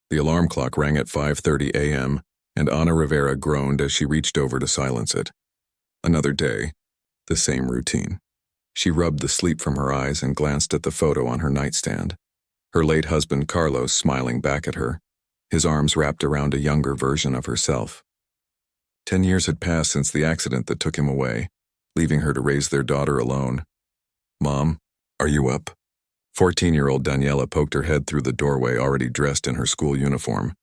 The alarm clock rang at 5:30 a.m., and Ana Rivera groaned as she reached over to silence it. Another day, the same routine. She rubbed the sleep from her eyes and glanced at the photo on her nightstand. Her late husband Carlos smiling back at her, his arms wrapped around a younger version of herself. 10 years had passed since the accident that took him away, leaving her to raise their daughter alone. "Mom, are you up?" 14-year-old Daniela poked her head through the doorway, already dressed in her school uniform.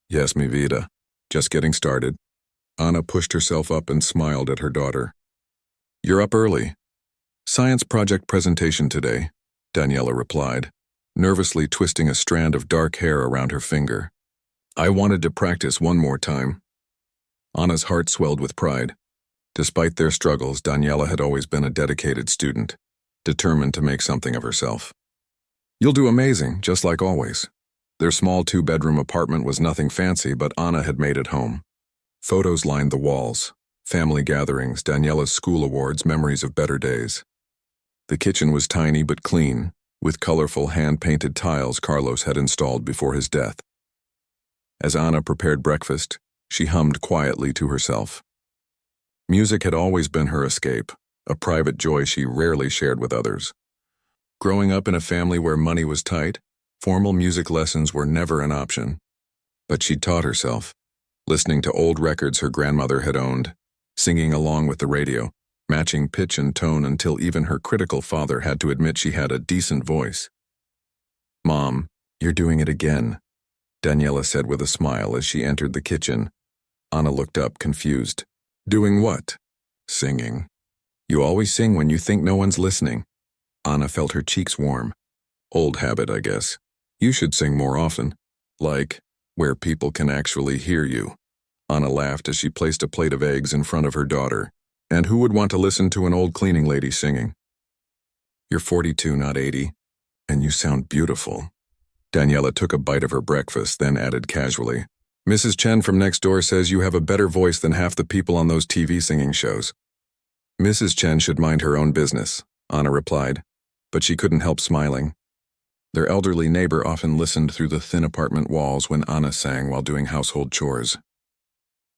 "Yes, mi vida. Just getting started." Ana pushed herself up and smiled at her daughter. "You're up early." "Science project presentation today," Daniela replied, nervously twisting a strand of dark hair around her finger. "I wanted to practice one more time." Ana's heart swelled with pride. Despite their struggles, Daniela had always been a dedicated student, determined to make something of herself. "You'll do amazing, just like always." Their small 2-bedroom apartment was nothing fancy, but Ana had made it home. Photos lined the walls, family gatherings, Daniela's school awards, memories of better days. The kitchen was tiny but clean, with colorful hand-painted tiles Carlos had installed before his death. As Ana prepared breakfast, she hummed quietly to herself. Music had always been her escape, a private joy she rarely shared with others. Growing up in a family where money was tight, formal music lessons were never an option. But she taught herself, listening to old records her grandmother had owned, singing along with the radio, matching pitch and tone until even her critical father had to admit she had a decent voice. "Mom, you're doing it again," Daniela said with a smile as she entered the kitchen. Ana looked up, confused. "Doing what?" "Singing." "You always sing when you think no one's listening." Ana felt her cheeks warm. "Old habit, I guess. You should sing more often. Like, where people can actually hear you." Ana laughed as she placed a plate of eggs in front of her daughter. "And who would want to listen to an old cleaning lady singing?" "You're 42, not 80. And you sound beautiful." Daniela took a bite of her breakfast, then added casually, "Mrs. Chen from next door says you have a better voice than half the people on those TV singing shows." "Mrs. Chen should mind her own business," Ana replied, but she couldn't help smiling. Their elderly neighbor often listened through the thin apartment walls when Ana sang while doing household chores.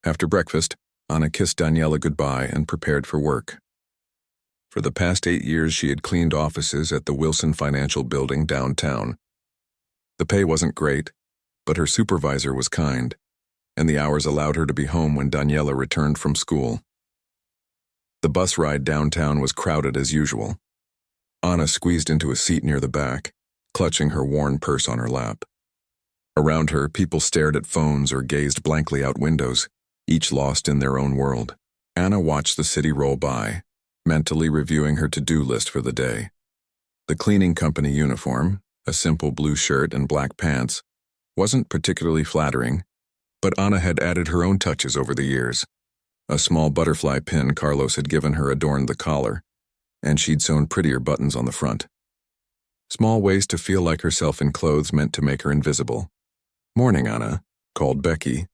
After breakfast, Ana kissed Daniela goodbye and prepared for work. For the past 8 years, she had cleaned offices at the Wilson Financial Building downtown. The pay wasn't great, but her supervisor was kind, and the hours allowed her to be home when Daniela returned from school. The bus ride downtown was crowded as usual. Ana squeezed into a seat near the back, clutching her worn purse on her lap. Around her, people stared at phones or gazed blankly out windows, each lost in their own world. Ana watched the city roll by, mentally reviewing her to-do list for the day. The cleaning company uniform, a simple blue shirt and black pants, wasn't particularly flattering, but Ana had added her own touches over the years. A small butterfly pin Carlos had given her adorned the collar, and she'd sewn prettier buttons on the front. Small ways to feel like herself in clothes meant to make her invisible. "Morning, Ana," called Becky,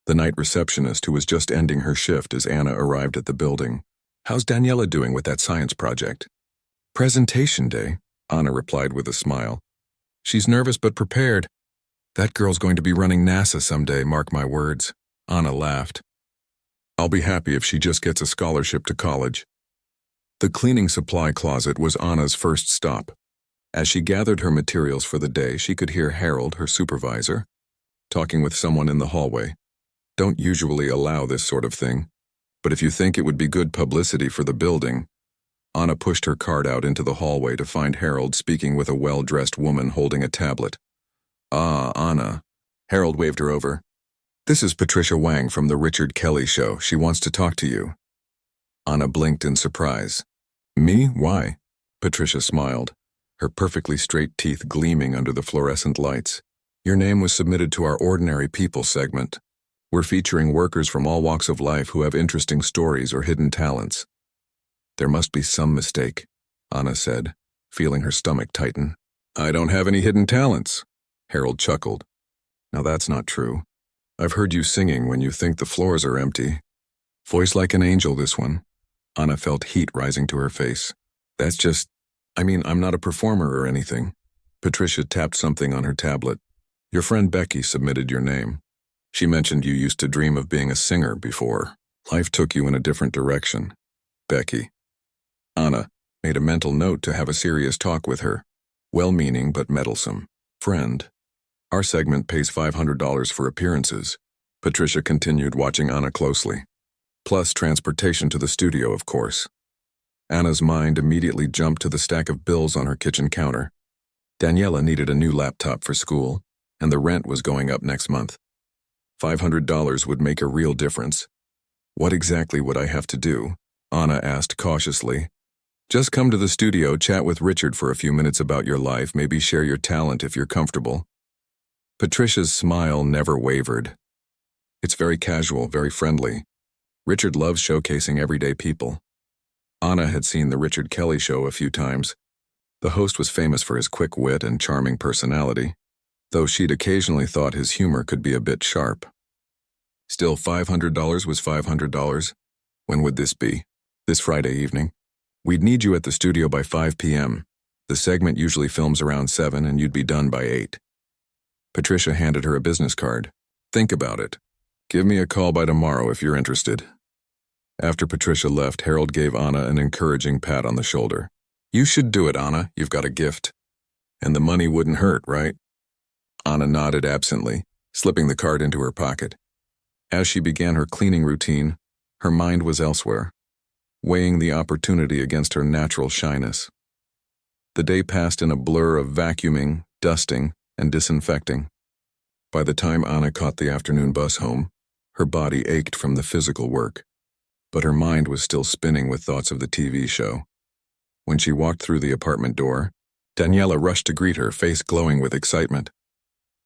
the night receptionist who was just ending her shift as Ana arrived at the building. "How's Daniela doing with that science project?" "Presentation day," Ana replied with a smile. "She's nervous but prepared. That girl's going to be running NASA someday, mark my words." Ana laughed. "I'll be happy if she just gets a scholarship to college." The cleaning supply closet was Ana's first stop. As she gathered her materials for the day, she could hear Harold, her supervisor, talking with someone in the hallway. "Don't usually allow this sort of thing, but if you think it would be good publicity for the building." Ana pushed her card out into the hallway to find Harold speaking with a well-dressed woman holding a tablet. "Ah, Ana." Harold waved her over. "This is Patricia Wang from the Richard Kelly Show. She wants to talk to you." Ana blinked in surprise. "Me? Why?" Patricia smiled, her perfectly straight teeth gleaming under the fluorescent lights. "Your name was submitted to our Ordinary People segment. We're featuring workers from all walks of life who have interesting stories or hidden talents." "There must be some mistake," Ana said, feeling her stomach tighten. "I don't have any hidden talents," Harold chuckled. "Now that's not true. I've heard you singing when you think the floors are empty. Voice like an angel, this one." Ana felt heat rising to her face. "That's just, I'm not a performer or anything." Patricia tapped something on her tablet. Your friend Becky submitted your name. She mentioned you used to dream of being a singer before. Life took you in a different direction. Becky. Anna made a mental note to have a serious talk with her. Well-meaning but meddlesome. Friend. Our segment pays $500 for appearances. Patricia continued, watching Anna closely. Plus transportation to the studio, of course. Anna's mind immediately jumped to the stack of bills on her kitchen counter. Daniela needed a new laptop for school, and the rent was going up next month. $500 would make a real difference. What exactly would I have to do? Anna asked cautiously. Just come to the studio, chat with Richard for a few minutes about your life, maybe share your talent if you're comfortable. Patricia's smile never wavered. It's very casual, very friendly. Richard loves showcasing everyday people. Anna had seen the Richard Kelly show a few times. The host was famous for his quick wit and charming personality, though she'd occasionally thought his humor could be a bit sharp. Still, $500 was $500. When would this be? This Friday evening. We'd need you at the studio by 5 p.m. The segment usually films around 7 and you'd be done by 8. Patricia handed her a business card. Think about it. Give me a call by tomorrow if you're interested. After Patricia left, Harold gave Anna an encouraging pat on the shoulder. You should do it, Anna. You've got a gift. And the money wouldn't hurt, right? Anna nodded absently, slipping the card into her pocket. As she began her cleaning routine, her mind was elsewhere, weighing the opportunity against her natural shyness. The day passed in a blur of vacuuming, dusting, and disinfecting. By the time Anna caught the afternoon bus home, her body ached from the physical work, but her mind was still spinning with thoughts of the TV show. When she walked through the apartment door, Daniela rushed to greet her, face glowing with excitement.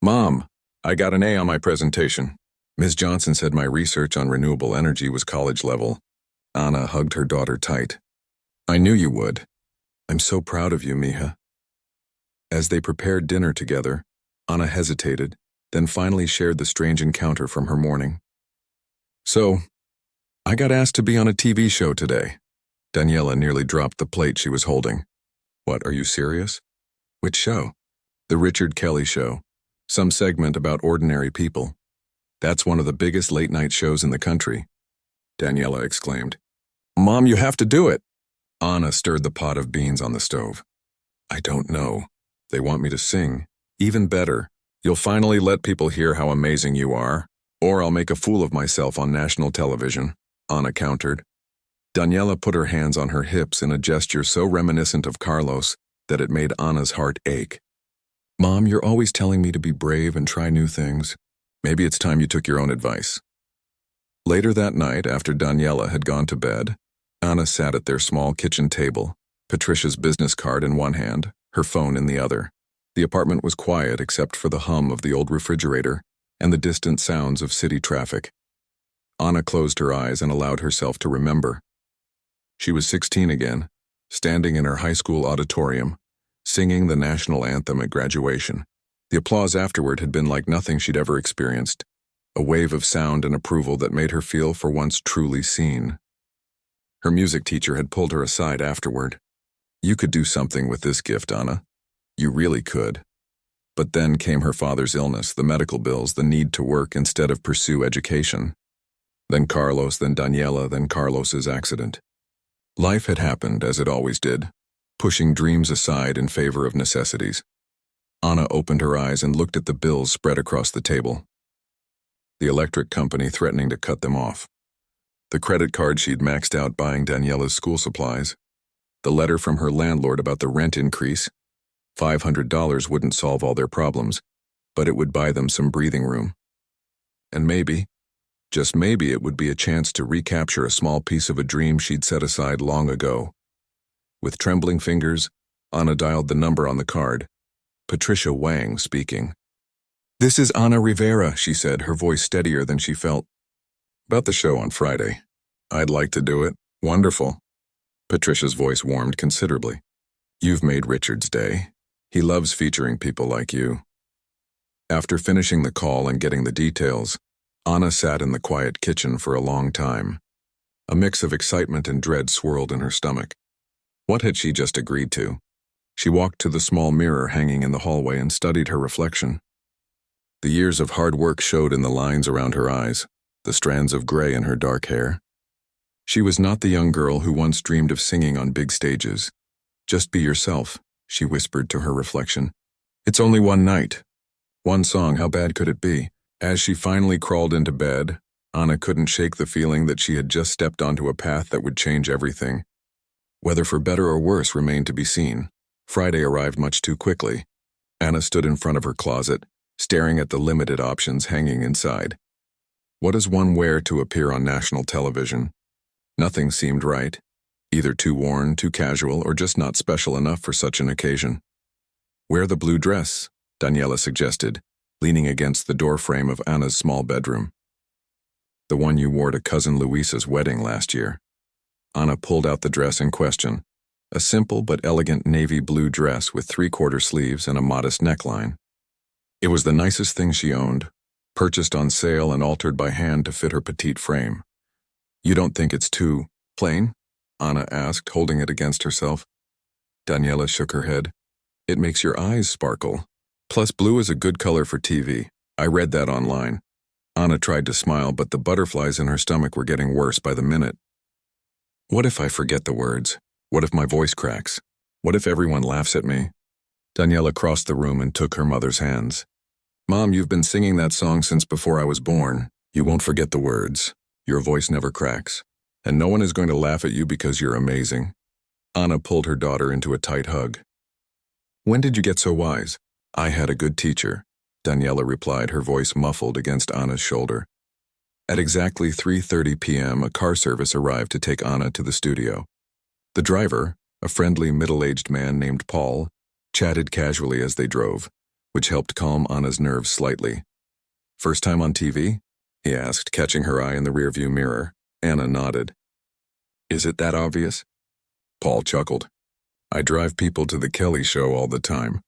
Mom, I got an A on my presentation. Ms. Johnson said my research on renewable energy was college level. Anna hugged her daughter tight. I knew you would. I'm so proud of you, Mija. As they prepared dinner together, Anna hesitated, then finally shared the strange encounter from her morning. So, I got asked to be on a TV show today. Daniela nearly dropped the plate she was holding. What, are you serious? Which show? The Richard Kelly Show. Some segment about ordinary people. That's one of the biggest late-night shows in the country. Daniela exclaimed. Mom, you have to do it. Anna stirred the pot of beans on the stove. I don't know. They want me to sing. Even better, you'll finally let people hear how amazing you are, or I'll make a fool of myself on national television, Anna countered. Daniela put her hands on her hips in a gesture so reminiscent of Carlos that it made Anna's heart ache. Mom, you're always telling me to be brave and try new things. Maybe it's time you took your own advice. Later that night, after Daniela had gone to bed, Anna sat at their small kitchen table, Patricia's business card in one hand, her phone in the other. The apartment was quiet except for the hum of the old refrigerator and the distant sounds of city traffic. Anna closed her eyes and allowed herself to remember. She was 16 again, standing in her high school auditorium, singing the national anthem at graduation. The applause afterward had been like nothing she'd ever experienced, a wave of sound and approval that made her feel for once truly seen. Her music teacher had pulled her aside afterward. You could do something with this gift, Anna. You really could. But then came her father's illness, the medical bills, the need to work instead of pursue education. Then Carlos, then Daniela, then Carlos's accident. Life had happened as it always did, pushing dreams aside in favor of necessities. Anna opened her eyes and looked at the bills spread across the table. The electric company threatening to cut them off. The credit card she'd maxed out buying Daniela's school supplies. The letter from her landlord about the rent increase. $500 wouldn't solve all their problems, but it would buy them some breathing room. And maybe, just maybe, it would be a chance to recapture a small piece of a dream she'd set aside long ago. With trembling fingers, Anna dialed the number on the card. Patricia Wang speaking. This is Anna Rivera, she said, her voice steadier than she felt. About the show on Friday. I'd like to do it. Wonderful. Patricia's voice warmed considerably. You've made Richard's day. He loves featuring people like you. After finishing the call and getting the details, Anna sat in the quiet kitchen for a long time. A mix of excitement and dread swirled in her stomach. What had she just agreed to? She walked to the small mirror hanging in the hallway and studied her reflection. The years of hard work showed in the lines around her eyes, the strands of gray in her dark hair. She was not the young girl who once dreamed of singing on big stages. "Just be yourself," she whispered to her reflection. "It's only one night. One song, how bad could it be?" As she finally crawled into bed, Anna couldn't shake the feeling that she had just stepped onto a path that would change everything. Whether for better or worse remained to be seen. Friday arrived much too quickly. Anna stood in front of her closet, staring at the limited options hanging inside. What does one wear to appear on national television? Nothing seemed right, either too worn, too casual, or just not special enough for such an occasion. "Wear the blue dress," Daniela suggested, leaning against the doorframe of Anna's small bedroom. "The one you wore to Cousin Luisa's wedding last year." Anna pulled out the dress in question, a simple but elegant navy blue dress with 3/4 sleeves and a modest neckline. It was the nicest thing she owned, purchased on sale and altered by hand to fit her petite frame. "You don't think it's too plain?" Anna asked, holding it against herself. Daniela shook her head. "It makes your eyes sparkle. Plus, blue is a good color for TV. I read that online." Anna tried to smile, but the butterflies in her stomach were getting worse by the minute. "What if I forget the words? What if my voice cracks? What if everyone laughs at me?" Daniela crossed the room and took her mother's hands. "Mom, you've been singing that song since before I was born. You won't forget the words. Your voice never cracks. And no one is going to laugh at you because you're amazing." Anna pulled her daughter into a tight hug. "When did you get so wise?" "I had a good teacher," Daniela replied, her voice muffled against Anna's shoulder. At exactly 3:30 p.m., a car service arrived to take Anna to the studio. The driver, a friendly middle-aged man named Paul, chatted casually as they drove, which helped calm Anna's nerves slightly. "First time on TV?" he asked, catching her eye in the rearview mirror. Anna nodded. "Is it that obvious?" Paul chuckled. "I drive people to the Kelly show all the time.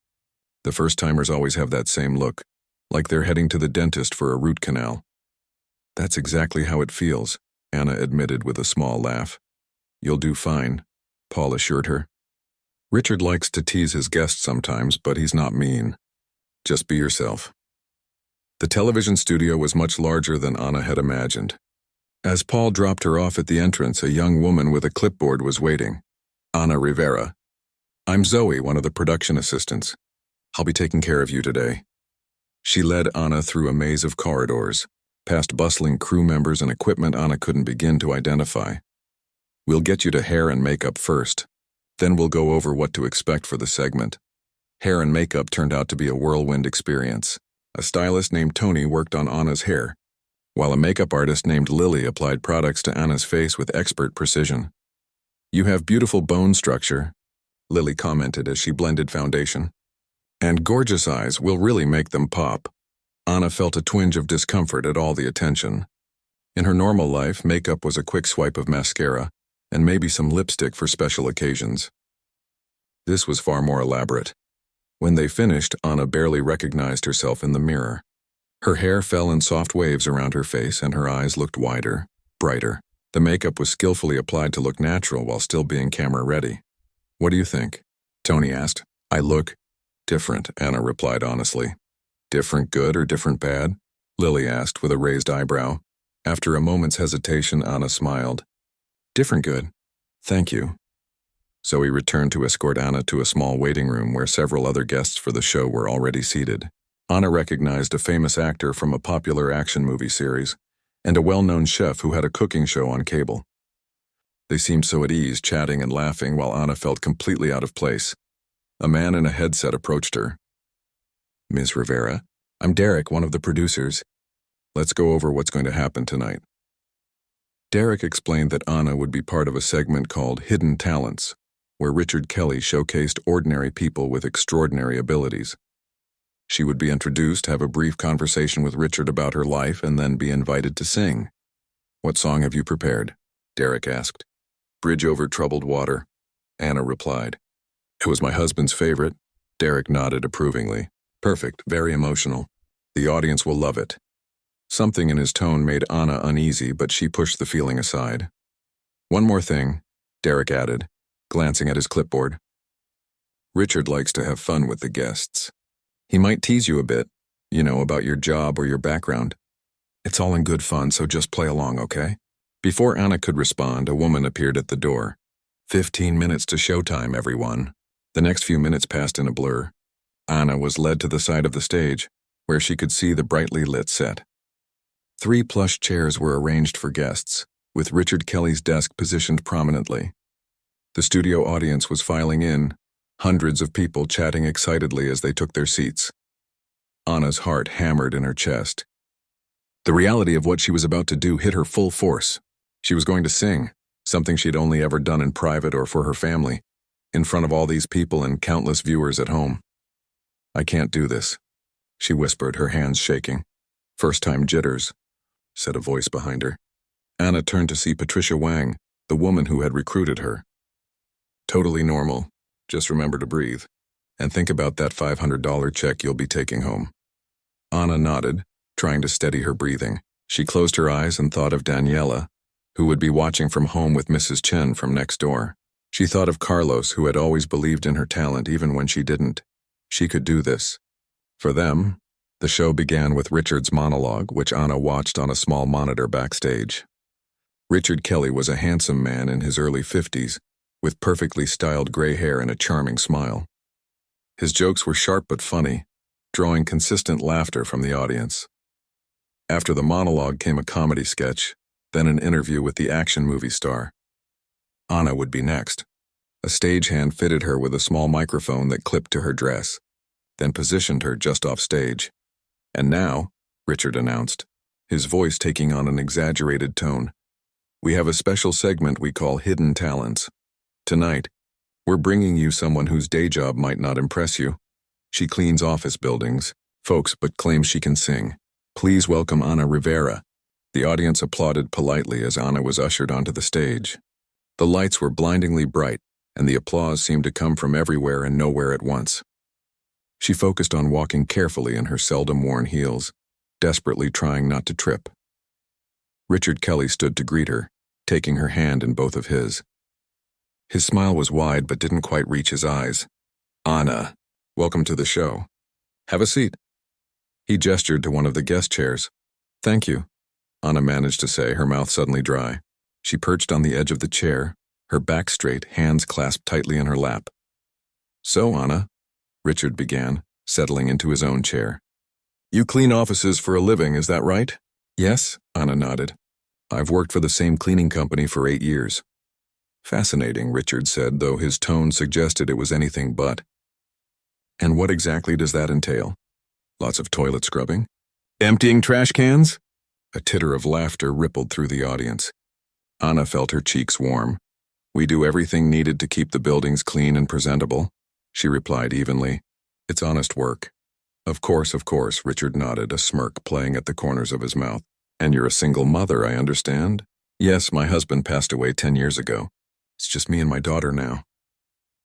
The first-timers always have that same look, like they're heading to the dentist for a root canal." "That's exactly how it feels," Anna admitted with a small laugh. "You'll do fine," Paul assured her. "Richard likes to tease his guests sometimes, but he's not mean. Just be yourself." The television studio was much larger than Anna had imagined. As Paul dropped her off at the entrance, a young woman with a clipboard was waiting. "Ana Rivera. I'm Zoe, one of the production assistants. I'll be taking care of you today." She led Anna through a maze of corridors, past bustling crew members and equipment Anna couldn't begin to identify. "We'll get you to hair and makeup first. Then we'll go over what to expect for the segment." Hair and makeup turned out to be a whirlwind experience. A stylist named Tony worked on Anna's hair, while a makeup artist named Lily applied products to Anna's face with expert precision. "You have beautiful bone structure," Lily commented as she blended foundation. "And gorgeous eyes will really make them pop." Anna felt a twinge of discomfort at all the attention. In her normal life, makeup was a quick swipe of mascara, and maybe some lipstick for special occasions. This was far more elaborate. When they finished, Anna barely recognized herself in the mirror. Her hair fell in soft waves around her face, and her eyes looked wider, brighter. The makeup was skillfully applied to look natural while still being camera-ready. "What do you think?" Tony asked. "I look different," Anna replied honestly. "Different good or different bad?" Lily asked with a raised eyebrow. After a moment's hesitation, Anna smiled. "Different good. Thank you." Zoe returned to escort Anna to a small waiting room where several other guests for the show were already seated. Anna recognized a famous actor from a popular action movie series, and a well-known chef who had a cooking show on cable. They seemed so at ease, chatting and laughing, while Anna felt completely out of place. A man in a headset approached her. "Ms. Rivera, I'm Derek, one of the producers. Let's go over what's going to happen tonight." Derek explained that Anna would be part of a segment called Hidden Talents, where Richard Kelly showcased ordinary people with extraordinary abilities. She would be introduced, have a brief conversation with Richard about her life, and then be invited to sing. "What song have you prepared?" Derek asked. "Bridge Over Troubled Water," Anna replied. "It was my husband's favorite." Derek nodded approvingly. "Perfect, very emotional. The audience will love it." Something in his tone made Anna uneasy, but she pushed the feeling aside. "One more thing," Derek added, glancing at his clipboard. "Richard likes to have fun with the guests. He might tease you a bit, About your job or your background. It's all in good fun, so just play along, okay? Before Anna could respond, a woman appeared at the door. 15 minutes to showtime, everyone. The next few minutes passed in a blur. Anna was led to the side of the stage, where she could see the brightly lit set. 3 plush chairs were arranged for guests, with Richard Kelly's desk positioned prominently. The studio audience was filing in, hundreds of people chatting excitedly as they took their seats. Anna's heart hammered in her chest. The reality of what she was about to do hit her full force. She was going to sing, something she'd only ever done in private or for her family, in front of all these people and countless viewers at home. "I can't do this," she whispered, her hands shaking. "First-time jitters," said a voice behind her. Anna turned to see Patricia Wang, the woman who had recruited her. "Totally normal. Just remember to breathe. And think about that $500 check you'll be taking home." Anna nodded, trying to steady her breathing. She closed her eyes and thought of Daniela, who would be watching from home with Mrs. Chen from next door. She thought of Carlos, who had always believed in her talent even when she didn't. She could do this. For them, the show began with Richard's monologue, which Anna watched on a small monitor backstage. Richard Kelly was a handsome man in his early 50s, with perfectly styled gray hair and a charming smile. His jokes were sharp but funny, drawing consistent laughter from the audience. After the monologue came a comedy sketch, then an interview with the action movie star. Anna would be next. A stagehand fitted her with a small microphone that clipped to her dress, then positioned her just off stage. "And now," Richard announced, his voice taking on an exaggerated tone, "we have a special segment we call Hidden Talents. Tonight, we're bringing you someone whose day job might not impress you. She cleans office buildings, folks, but claims she can sing. Please welcome Ana Rivera." The audience applauded politely as Anna was ushered onto the stage. The lights were blindingly bright, and the applause seemed to come from everywhere and nowhere at once. She focused on walking carefully in her seldom-worn heels, desperately trying not to trip. Richard Kelly stood to greet her, taking her hand in both of his. His smile was wide but didn't quite reach his eyes. "Anna, welcome to the show. Have a seat." He gestured to one of the guest chairs. "Thank you," Anna managed to say, her mouth suddenly dry. She perched on the edge of the chair, her back straight, hands clasped tightly in her lap. "So, Anna," Richard began, settling into his own chair. "You clean offices for a living, is that right?" "Yes," Anna nodded. "I've worked for the same cleaning company for 8 years. "Fascinating," Richard said, though his tone suggested it was anything but. "And what exactly does that entail? Lots of toilet scrubbing? Emptying trash cans?" A titter of laughter rippled through the audience. Anna felt her cheeks warm. "We do everything needed to keep the buildings clean and presentable," she replied evenly. "It's honest work." Of course," Richard nodded, a smirk playing at the corners of his mouth. "And you're a single mother, I understand?" "Yes, my husband passed away 10 years ago. It's just me and my daughter now."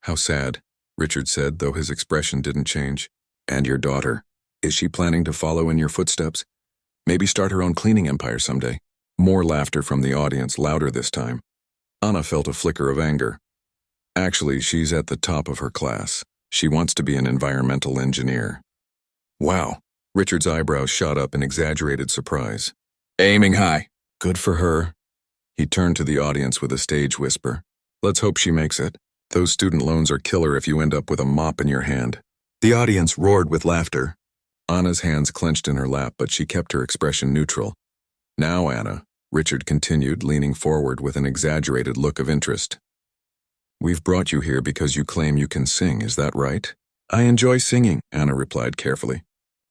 "How sad," Richard said, though his expression didn't change. "And your daughter, is she planning to follow in your footsteps? Maybe start her own cleaning empire someday?" More laughter from the audience, louder this time. Anna felt a flicker of anger. "Actually, she's at the top of her class. She wants to be an environmental engineer." "Wow." Richard's eyebrows shot up in exaggerated surprise. "Aiming high." "Good for her." He turned to the audience with a stage whisper. "Let's hope she makes it. Those student loans are killer if you end up with a mop in your hand." The audience roared with laughter. Anna's hands clenched in her lap, but she kept her expression neutral. "Now, Anna," Richard continued, leaning forward with an exaggerated look of interest. "We've brought you here because you claim you can sing, is that right?" "I enjoy singing," Anna replied carefully.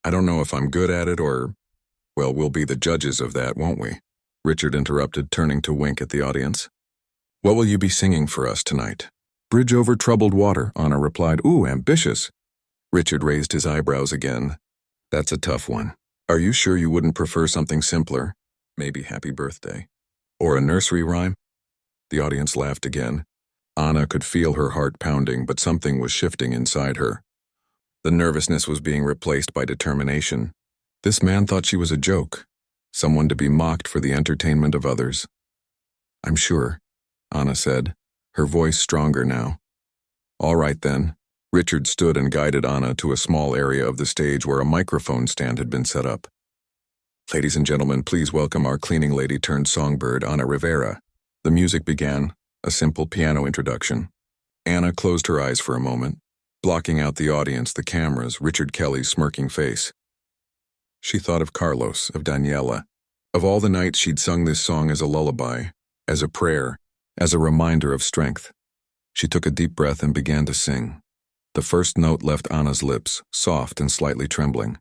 "I don't know if I'm good at it or... Well, we'll be the judges of that, won't we?" Richard interrupted, turning to wink at the audience. "What will you be singing for us tonight?" "Bridge Over Troubled Water," Anna replied. "Ooh, ambitious." Richard raised his eyebrows again. "That's a tough one. Are you sure you wouldn't prefer something simpler? Maybe Happy Birthday? Or a nursery rhyme?" The audience laughed again. Anna could feel her heart pounding, but something was shifting inside her. The nervousness was being replaced by determination. This man thought she was a joke, someone to be mocked for the entertainment of others. "I'm sure," Anna said, her voice stronger now. "All right then." Richard stood and guided Anna to a small area of the stage where a microphone stand had been set up. "Ladies and gentlemen, please welcome our cleaning lady turned songbird, Anna Rivera." The music began, a simple piano introduction. Anna closed her eyes for a moment, blocking out the audience, the cameras, Richard Kelly's smirking face. She thought of Carlos, of Daniela, of all the nights she'd sung this song as a lullaby, as a prayer, as a reminder of strength. She took a deep breath and began to sing. The first note left Anna's lips, soft and slightly trembling.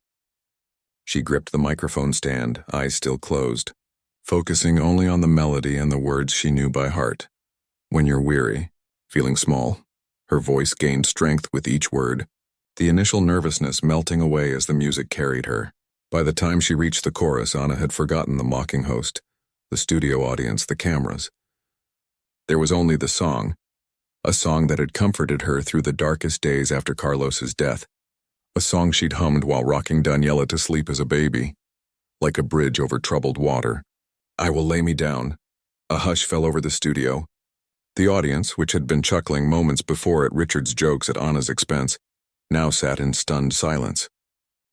She gripped the microphone stand, eyes still closed, focusing only on the melody and the words she knew by heart. "When you're weary, feeling small." Her voice gained strength with each word, the initial nervousness melting away as the music carried her. By the time she reached the chorus, Anna had forgotten the mocking host, the studio audience, the cameras. There was only the song, a song that had comforted her through the darkest days after Carlos's death, a song she'd hummed while rocking Daniela to sleep as a baby. Like a bridge over troubled water. "I will lay me down." A hush fell over the studio. The audience, which had been chuckling moments before at Richard's jokes at Anna's expense, now sat in stunned silence.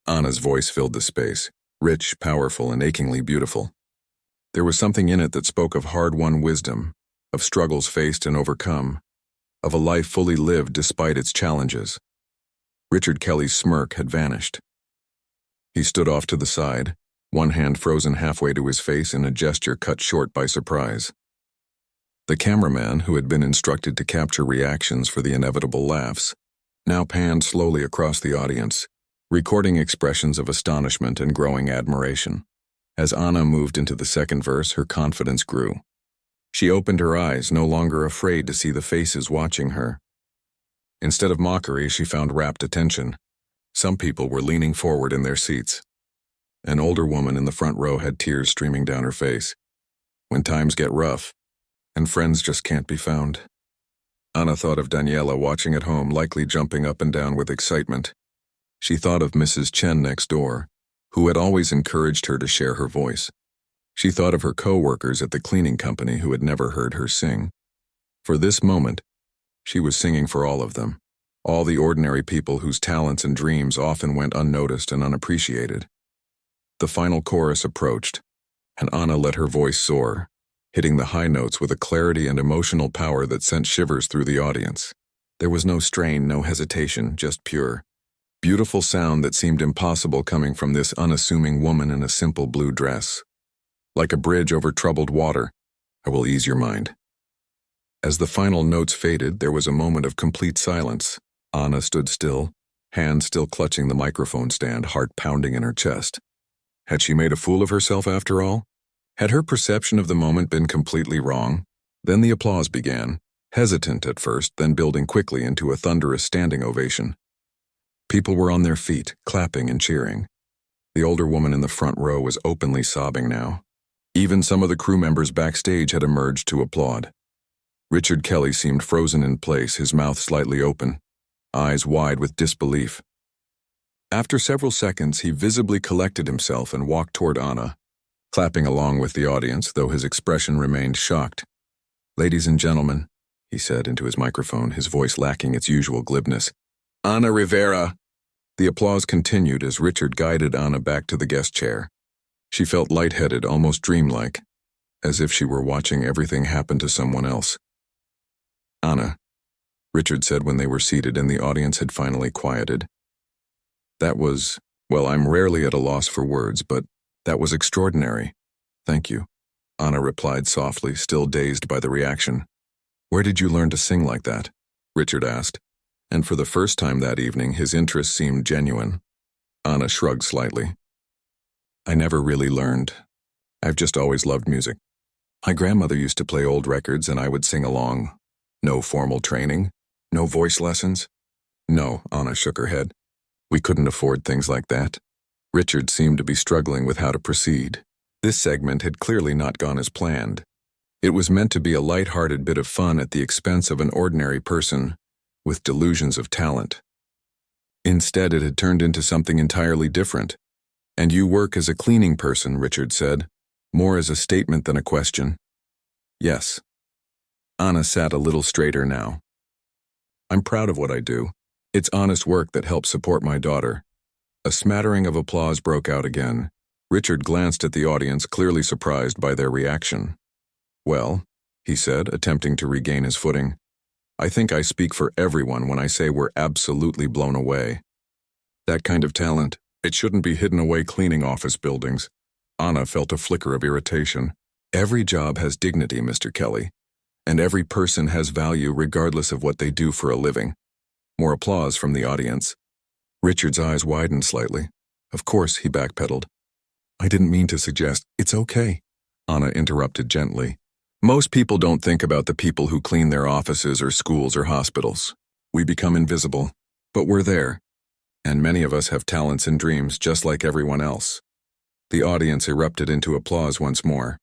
Anna's voice filled the space, rich, powerful, and achingly beautiful. There was something in it that spoke of hard-won wisdom, of struggles faced and overcome, of a life fully lived despite its challenges. Richard Kelly's smirk had vanished. He stood off to the side, one hand frozen halfway to his face in a gesture cut short by surprise. The cameraman, who had been instructed to capture reactions for the inevitable laughs, now panned slowly across the audience, recording expressions of astonishment and growing admiration. As Anna moved into the second verse, her confidence grew. She opened her eyes, no longer afraid to see the faces watching her. Instead of mockery, she found rapt attention. Some people were leaning forward in their seats. An older woman in the front row had tears streaming down her face. When times get rough, and friends just can't be found. Anna thought of Daniela watching at home, likely jumping up and down with excitement. She thought of Mrs. Chen next door, who had always encouraged her to share her voice. She thought of her co-workers at the cleaning company who had never heard her sing. For this moment, she was singing for all of them, all the ordinary people whose talents and dreams often went unnoticed and unappreciated. The final chorus approached, and Anna let her voice soar, hitting the high notes with a clarity and emotional power that sent shivers through the audience. There was no strain, no hesitation, just pure, beautiful sound that seemed impossible coming from this unassuming woman in a simple blue dress. Like a bridge over troubled water, I will ease your mind. As the final notes faded, there was a moment of complete silence. Anna stood still, hands still clutching the microphone stand, heart pounding in her chest. Had she made a fool of herself after all? Had her perception of the moment been completely wrong? Then the applause began, hesitant at first, then building quickly into a thunderous standing ovation. People were on their feet, clapping and cheering. The older woman in the front row was openly sobbing now. Even some of the crew members backstage had emerged to applaud. Richard Kelly seemed frozen in place, his mouth slightly open, eyes wide with disbelief. After several seconds, he visibly collected himself and walked toward Anna, clapping along with the audience, though his expression remained shocked. "Ladies and gentlemen," he said into his microphone, his voice lacking its usual glibness, "Anna Rivera." The applause continued as Richard guided Anna back to the guest chair. She felt lightheaded, almost dreamlike, as if she were watching everything happen to someone else. "Anna," Richard said when they were seated and the audience had finally quieted. "That was, well, I'm rarely at a loss for words, but that was extraordinary. Thank you," Anna replied softly, still dazed by the reaction. "Where did you learn to sing like that?" Richard asked, and for the first time that evening his interest seemed genuine. Anna shrugged slightly. "I never really learned. I've just always loved music. My grandmother used to play old records and I would sing along. No formal training, no voice lessons." "No," Anna shook her head. "We couldn't afford things like that." Richard seemed to be struggling with how to proceed. This segment had clearly not gone as planned. It was meant to be a light-hearted bit of fun at the expense of an ordinary person with delusions of talent. Instead, it had turned into something entirely different. "And you work as a cleaning person," Richard said, more as a statement than a question. "Yes." Anna sat a little straighter now. "I'm proud of what I do. It's honest work that helps support my daughter." A smattering of applause broke out again. Richard glanced at the audience, clearly surprised by their reaction. "Well," he said, attempting to regain his footing, "I think I speak for everyone when I say we're absolutely blown away. That kind of talent, it shouldn't be hidden away cleaning office buildings." Anna felt a flicker of irritation. "Every job has dignity, Mr. Kelly, and every person has value regardless of what they do for a living." More applause from the audience. Richard's eyes widened slightly. "Of course," he backpedaled. "I didn't mean to suggest—" "It's okay," Anna interrupted gently. "Most people don't think about the people who clean their offices or schools or hospitals. We become invisible, but we're there. And many of us have talents and dreams just like everyone else." The audience erupted into applause once more.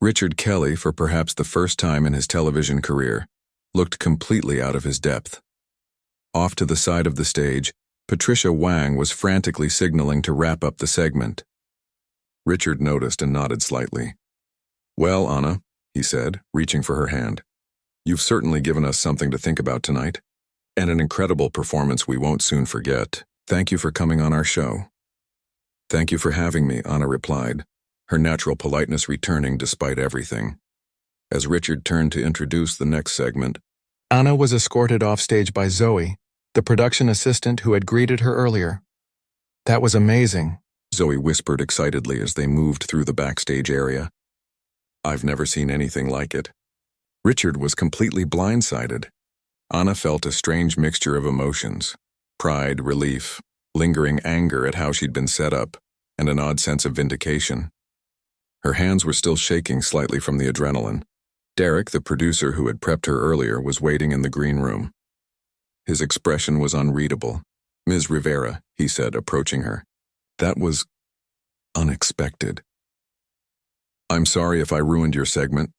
Richard Kelly, for perhaps the first time in his television career, looked completely out of his depth. Off to the side of the stage, Patricia Wang was frantically signaling to wrap up the segment. Richard noticed and nodded slightly. "Well, Anna," he said, reaching for her hand, "you've certainly given us something to think about tonight, and an incredible performance we won't soon forget. Thank you for coming on our show." "Thank you for having me," Anna replied, her natural politeness returning despite everything. As Richard turned to introduce the next segment, Anna was escorted offstage by Zoe, the production assistant who had greeted her earlier. "That was amazing," Zoe whispered excitedly as they moved through the backstage area. "I've never seen anything like it." Richard was completely blindsided. Anna felt a strange mixture of emotions: pride, relief, lingering anger at how she'd been set up, and an odd sense of vindication. Her hands were still shaking slightly from the adrenaline. Derek, the producer who had prepped her earlier, was waiting in the green room. His expression was unreadable. "Ms. Rivera," he said, approaching her. "That was unexpected." "I'm sorry if I ruined your segment,"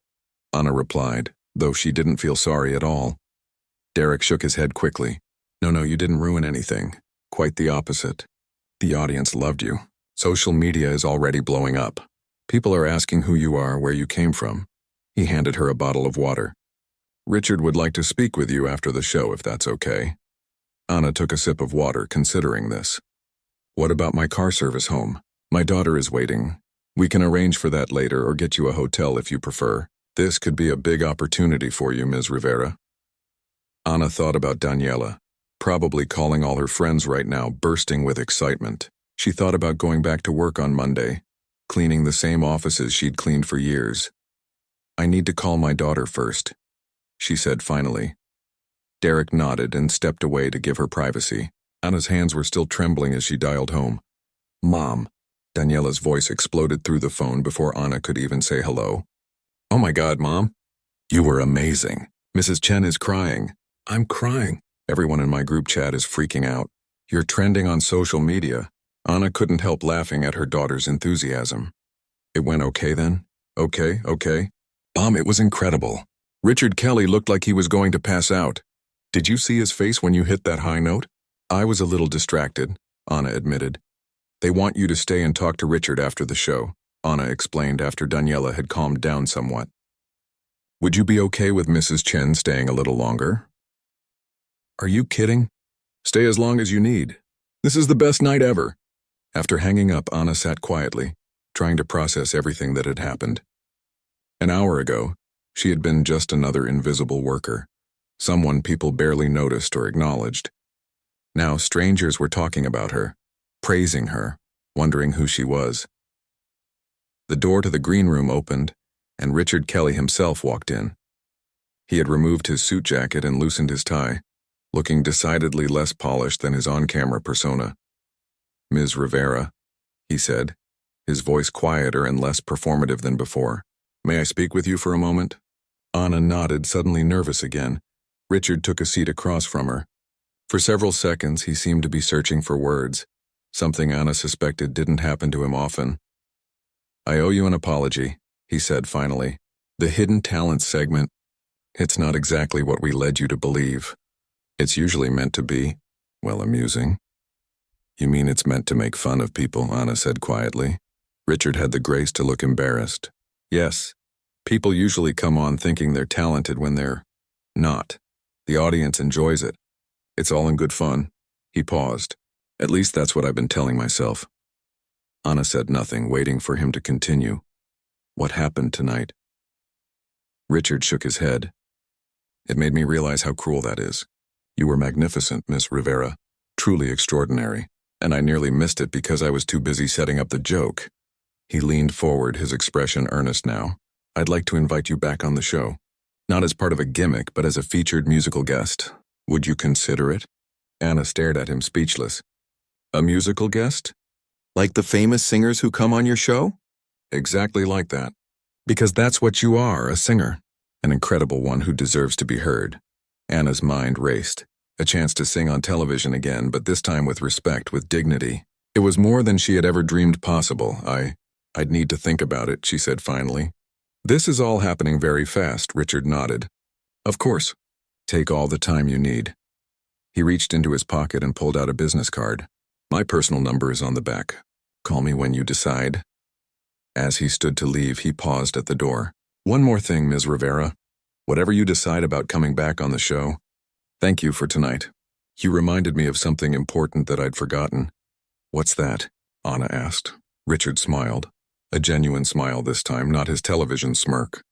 Anna replied, though she didn't feel sorry at all. Derek shook his head quickly. No, you didn't ruin anything. Quite the opposite. The audience loved you. Social media is already blowing up. People are asking who you are, where you came from." He handed her a bottle of water. "Richard would like to speak with you after the show, if that's okay." Anna took a sip of water, considering this. "What about my car service home? My daughter is waiting. We can arrange for that later or get you a hotel if you prefer. This could be a big opportunity for you, Ms. Rivera." Anna thought about Daniela, probably calling all her friends right now, bursting with excitement. She thought about going back to work on Monday, cleaning the same offices she'd cleaned for years. "I need to call my daughter first," she said finally. Derek nodded and stepped away to give her privacy. Anna's hands were still trembling as she dialed home. "Mom," Daniela's voice exploded through the phone before Anna could even say hello. "Oh my God, Mom. You were amazing. Mrs. Chen is crying." "I'm crying. Everyone in my group chat is freaking out. You're trending on social media." Anna couldn't help laughing at her daughter's enthusiasm. "It went okay then?" Okay. Mom, it was incredible. Richard Kelly looked like he was going to pass out. Did you see his face when you hit that high note?" "I was a little distracted," Anna admitted. "They want you to stay and talk to Richard after the show," Anna explained after Daniela had calmed down somewhat. "Would you be okay with Mrs. Chen staying a little longer?" "Are you kidding? Stay as long as you need. This is the best night ever." After hanging up, Anna sat quietly, trying to process everything that had happened. An hour ago, she had been just another invisible worker, someone people barely noticed or acknowledged. Now strangers were talking about her, praising her, wondering who she was. The door to the green room opened, and Richard Kelly himself walked in. He had removed his suit jacket and loosened his tie, looking decidedly less polished than his on-camera persona. "Ms. Rivera," he said, his voice quieter and less performative than before. "May I speak with you for a moment?" Anna nodded, suddenly nervous again. Richard took a seat across from her. For several seconds, he seemed to be searching for words, something Anna suspected didn't happen to him often. "I owe you an apology," he said finally. "The hidden talents segment, it's not exactly what we led you to believe. It's usually meant to be, well, amusing." "You mean it's meant to make fun of people?" Anna said quietly. Richard had the grace to look embarrassed. "Yes. People usually come on thinking they're talented when they're not. The audience enjoys it. It's all in good fun. He paused. At least that's what I've been telling myself. Anna said nothing, waiting for him to continue. What happened tonight? Richard shook his head. It made me realize how cruel that is. You were magnificent, Miss Rivera. Truly extraordinary. And I nearly missed it because I was too busy setting up the joke. He leaned forward, his expression earnest now. I'd like to invite you back on the show. Not as part of a gimmick, but as a featured musical guest. Would you consider it? Anna stared at him, speechless. A musical guest? Like the famous singers who come on your show? Exactly like that. Because that's what you are, a singer. An incredible one who deserves to be heard. Anna's mind raced. A chance to sing on television again, but this time with respect, with dignity. It was more than she had ever dreamed possible. I'd need to think about it, she said finally. This is all happening very fast, Richard nodded. Of course. Take all the time you need. He reached into his pocket and pulled out a business card. My personal number is on the back. Call me when you decide. As he stood to leave, he paused at the door. One more thing, Ms. Rivera. Whatever you decide about coming back on the show, thank you for tonight. You reminded me of something important that I'd forgotten. What's that? Anna asked. Richard smiled. A genuine smile this time, not his television smirk.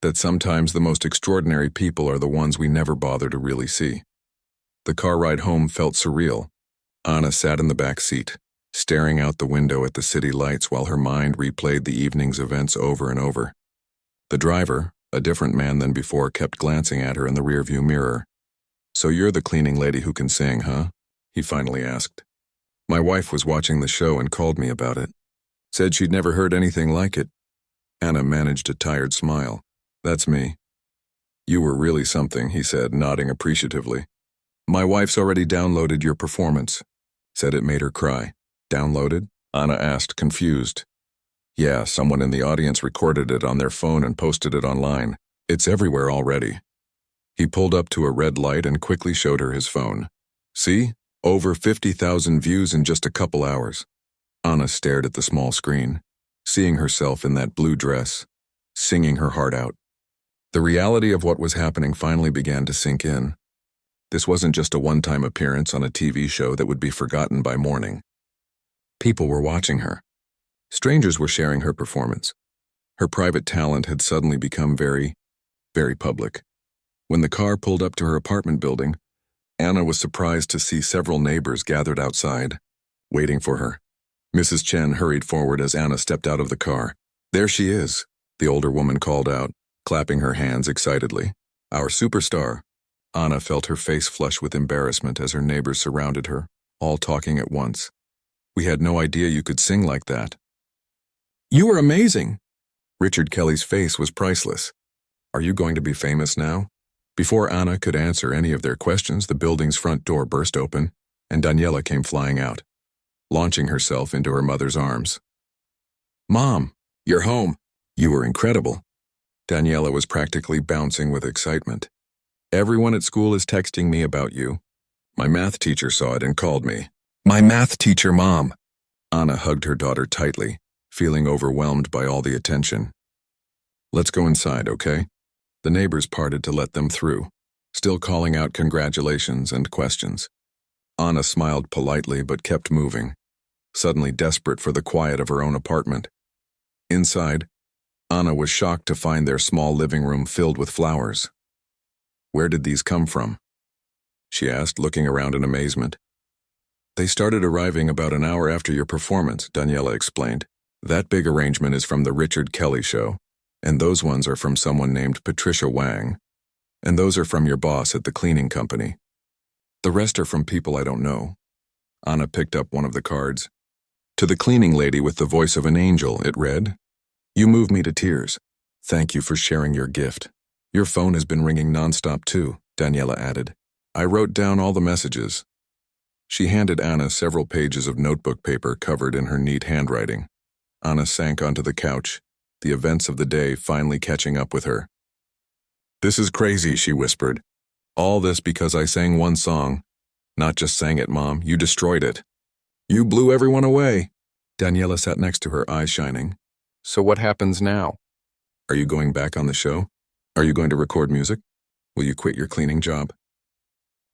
That sometimes the most extraordinary people are the ones we never bother to really see. The car ride home felt surreal. Anna sat in the back seat, staring out the window at the city lights while her mind replayed the evening's events over and over. The driver, a different man than before, kept glancing at her in the rearview mirror. So you're the cleaning lady who can sing, huh? He finally asked. My wife was watching the show and called me about it. Said she'd never heard anything like it. Anna managed a tired smile. That's me. You were really something, he said, nodding appreciatively. My wife's already downloaded your performance. Said it made her cry. Downloaded? Anna asked, confused. Yeah, someone in the audience recorded it on their phone and posted it online. It's everywhere already. He pulled up to a red light and quickly showed her his phone. See? Over 50,000 views in just a couple hours. Anna stared at the small screen, seeing herself in that blue dress, singing her heart out. The reality of what was happening finally began to sink in. This wasn't just a one-time appearance on a TV show that would be forgotten by morning. People were watching her. Strangers were sharing her performance. Her private talent had suddenly become very, very public. When the car pulled up to her apartment building, Anna was surprised to see several neighbors gathered outside, waiting for her. Mrs. Chen hurried forward as Anna stepped out of the car. There she is, the older woman called out, clapping her hands excitedly. Our superstar. Anna felt her face flush with embarrassment as her neighbors surrounded her, all talking at once. We had no idea you could sing like that. You were amazing. Richard Kelly's face was priceless. Are you going to be famous now? Before Anna could answer any of their questions, the building's front door burst open, and Daniela came flying out, launching herself into her mother's arms. Mom, you're home. You were incredible. Daniela was practically bouncing with excitement. Everyone at school is texting me about you. My math teacher saw it and called me. My math teacher, Mom. Anna hugged her daughter tightly, feeling overwhelmed by all the attention. Let's go inside, okay? The neighbors parted to let them through, still calling out congratulations and questions. Anna smiled politely but kept moving, suddenly desperate for the quiet of her own apartment. Inside, Anna was shocked to find their small living room filled with flowers. Where did these come from? She asked, looking around in amazement. They started arriving about an hour after your performance, Daniela explained. That big arrangement is from the Richard Kelly show, and those ones are from someone named Patricia Wang, and those are from your boss at the cleaning company. The rest are from people I don't know. Anna picked up one of the cards. To the cleaning lady with the voice of an angel, it read, You move me to tears. Thank you for sharing your gift. Your phone has been ringing nonstop too, Daniela added. I wrote down all the messages. She handed Anna several pages of notebook paper covered in her neat handwriting. Anna sank onto the couch, the events of the day finally catching up with her. This is crazy, she whispered. All this because I sang one song. Not just sang it, Mom, you destroyed it. You blew everyone away. Daniela sat next to her, eyes shining. So what happens now? Are you going back on the show? Are you going to record music? Will you quit your cleaning job?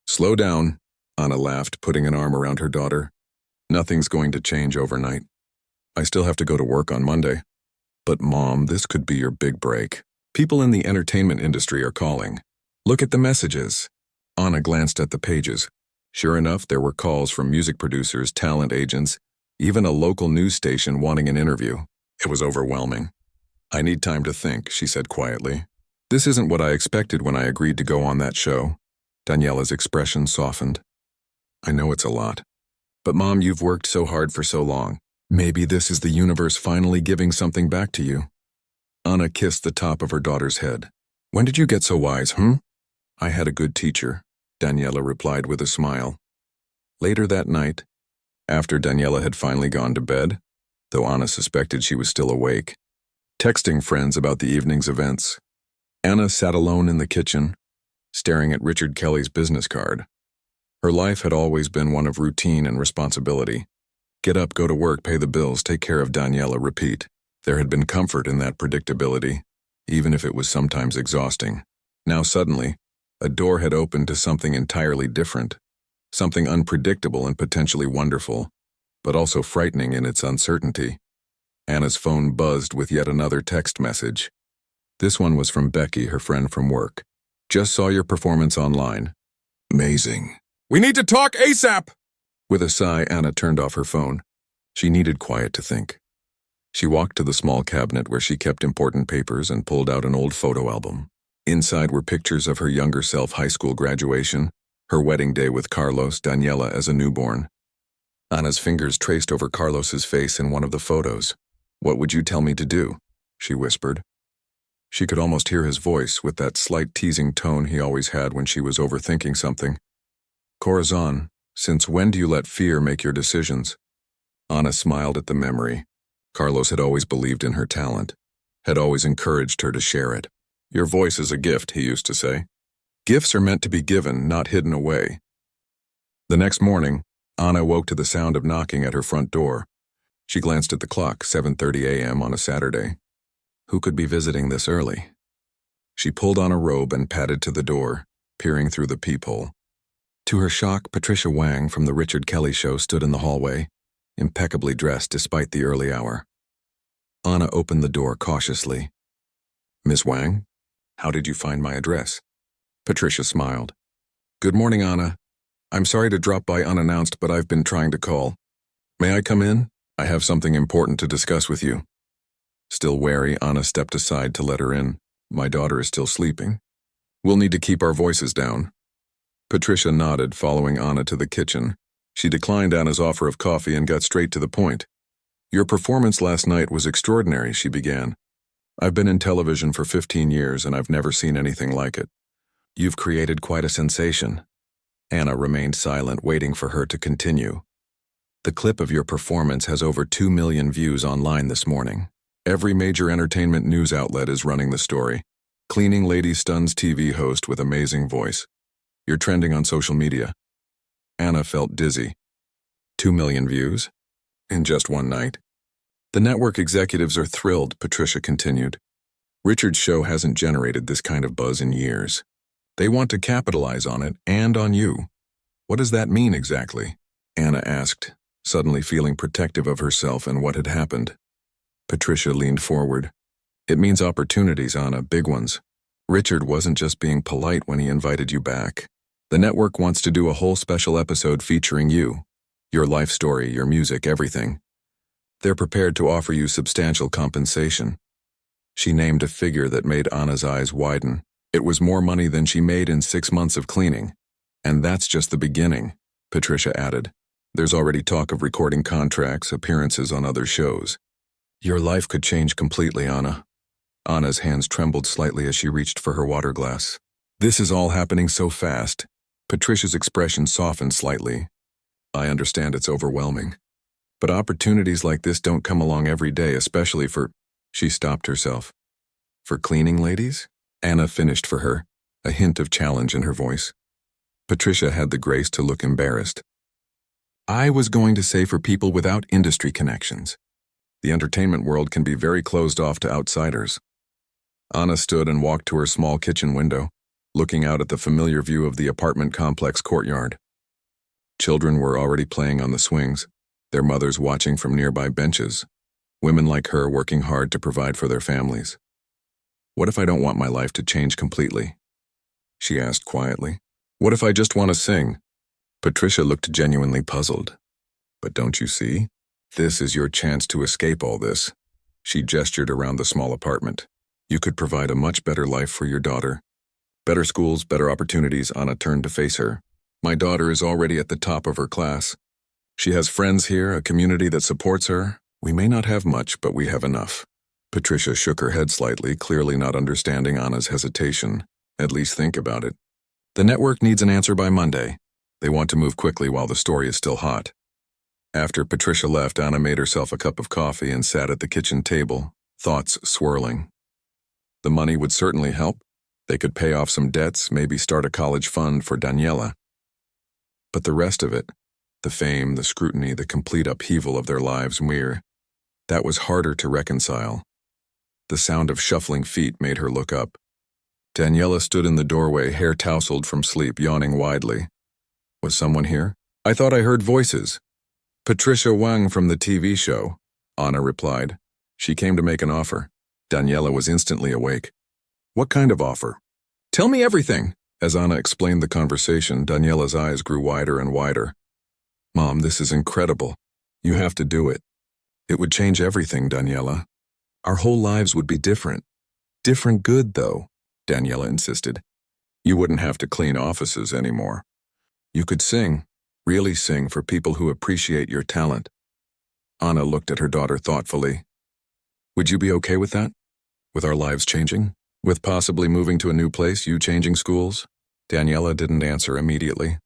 Slow down, Anna laughed, putting an arm around her daughter. Nothing's going to change overnight. I still have to go to work on Monday. But Mom, this could be your big break. People in the entertainment industry are calling. Look at the messages. Anna glanced at the pages. Sure enough, there were calls from music producers, talent agents, even a local news station wanting an interview. It was overwhelming. I need time to think, she said quietly. This isn't what I expected when I agreed to go on that show. Daniela's expression softened. I know it's a lot. But Mom, you've worked so hard for so long. Maybe this is the universe finally giving something back to you. Anna kissed the top of her daughter's head. When did you get so wise, I had a good teacher, Daniela replied with a smile. Later that night, after Daniela had finally gone to bed, though Anna suspected she was still awake, texting friends about the evening's events, Anna sat alone in the kitchen, staring at Richard Kelly's business card. Her life had always been one of routine and responsibility. Get up, go to work, pay the bills, take care of Daniela, repeat. There had been comfort in that predictability, even if it was sometimes exhausting. Now suddenly, a door had opened to something entirely different, something unpredictable and potentially wonderful, but also frightening in its uncertainty. Anna's phone buzzed with yet another text message. This one was from Becky, her friend from work. Just saw your performance online. Amazing. We need to talk ASAP! With a sigh, Anna turned off her phone. She needed quiet to think. She walked to the small cabinet where she kept important papers and pulled out an old photo album. Inside were pictures of her younger self high school graduation, her wedding day with Carlos, Daniela as a newborn. Anna's fingers traced over Carlos's face in one of the photos. What would you tell me to do? She whispered. She could almost hear his voice with that slight teasing tone he always had when she was overthinking something. Corazon, since when do you let fear make your decisions? Anna smiled at the memory. Carlos had always believed in her talent, had always encouraged her to share it. Your voice is a gift, he used to say. Gifts are meant to be given, not hidden away. The next morning, Anna woke to the sound of knocking at her front door. She glanced at the clock, 7:30 a.m. on a Saturday. Who could be visiting this early? She pulled on a robe and padded to the door, peering through the peephole. To her shock, Patricia Wang from the Richard Kelly show stood in the hallway, impeccably dressed despite the early hour. Anna opened the door cautiously. Miss Wang, how did you find my address? Patricia smiled. Good morning, Anna. I'm sorry to drop by unannounced, but I've been trying to call. May I come in? I have something important to discuss with you. Still wary, Anna stepped aside to let her in. My daughter is still sleeping. We'll need to keep our voices down. Patricia nodded, following Anna to the kitchen. She declined Anna's offer of coffee and got straight to the point. Your performance last night was extraordinary, she began. I've been in television for 15 years and I've never seen anything like it. You've created quite a sensation. Anna remained silent, waiting for her to continue. The clip of your performance has over 2 million views online this morning. Every major entertainment news outlet is running the story. Cleaning lady stuns TV host with amazing voice. You're trending on social media. Anna felt dizzy. 2 million views? In just one night? The network executives are thrilled, Patricia continued. Richard's show hasn't generated this kind of buzz in years. They want to capitalize on it and on you. What does that mean exactly? Anna asked, suddenly feeling protective of herself and what had happened. Patricia leaned forward. It means opportunities, Anna, big ones. Richard wasn't just being polite when he invited you back. The network wants to do a whole special episode featuring you. Your life story, your music, everything. They're prepared to offer you substantial compensation. She named a figure that made Anna's eyes widen. It was more money than she made in 6 months of cleaning. And that's just the beginning, Patricia added. There's already talk of recording contracts, appearances on other shows. Your life could change completely, Anna. Anna's hands trembled slightly as she reached for her water glass. This is all happening so fast. Patricia's expression softened slightly. I understand it's overwhelming. But opportunities like this don't come along every day, especially for... She stopped herself. For cleaning ladies? Anna finished for her, a hint of challenge in her voice. Patricia had the grace to look embarrassed. I was going to say for people without industry connections. The entertainment world can be very closed off to outsiders. Anna stood and walked to her small kitchen window, looking out at the familiar view of the apartment complex courtyard. Children were already playing on the swings, their mothers watching from nearby benches, women like her working hard to provide for their families. What if I don't want my life to change completely? She asked quietly. What if I just want to sing? Patricia looked genuinely puzzled. But don't you see? This is your chance to escape all this. She gestured around the small apartment. You could provide a much better life for your daughter. Better schools, better opportunities. Anna turned to face her. My daughter is already at the top of her class. She has friends here, a community that supports her. We may not have much, but we have enough. Patricia shook her head slightly, clearly not understanding Anna's hesitation. At least think about it. The network needs an answer by Monday. They want to move quickly while the story is still hot. After Patricia left, Anna made herself a cup of coffee and sat at the kitchen table, thoughts swirling. The money would certainly help. They could pay off some debts, maybe start a college fund for Daniela. But the rest of it, the fame, the scrutiny, the complete upheaval of their lives, that was harder to reconcile. The sound of shuffling feet made her look up. Daniela stood in the doorway, hair tousled from sleep, yawning widely. Was someone here? I thought I heard voices. Patricia Wang from the TV show, Anna replied. She came to make an offer. Daniela was instantly awake. What kind of offer? Tell me everything. As Anna explained the conversation, Daniela's eyes grew wider and wider. Mom, this is incredible. You have to do it. It would change everything, Daniela. Our whole lives would be different. Different good, though, Daniela insisted. You wouldn't have to clean offices anymore. You could sing, really sing for people who appreciate your talent. Anna looked at her daughter thoughtfully. Would you be okay with that? With our lives changing? With possibly moving to a new place, you changing schools? Daniela didn't answer immediately,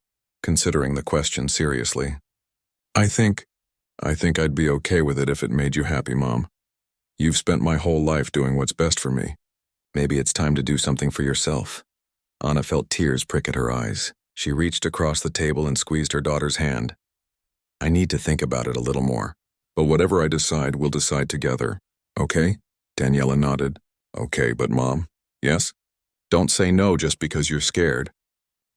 considering the question seriously. I think I'd be okay with it if it made you happy, Mom. You've spent my whole life doing what's best for me. Maybe it's time to do something for yourself. Anna felt tears prick at her eyes. She reached across the table and squeezed her daughter's hand. I need to think about it a little more. But whatever I decide, we'll decide together. Okay? Daniela nodded. Okay, but Mom? Yes? Don't say no just because you're scared.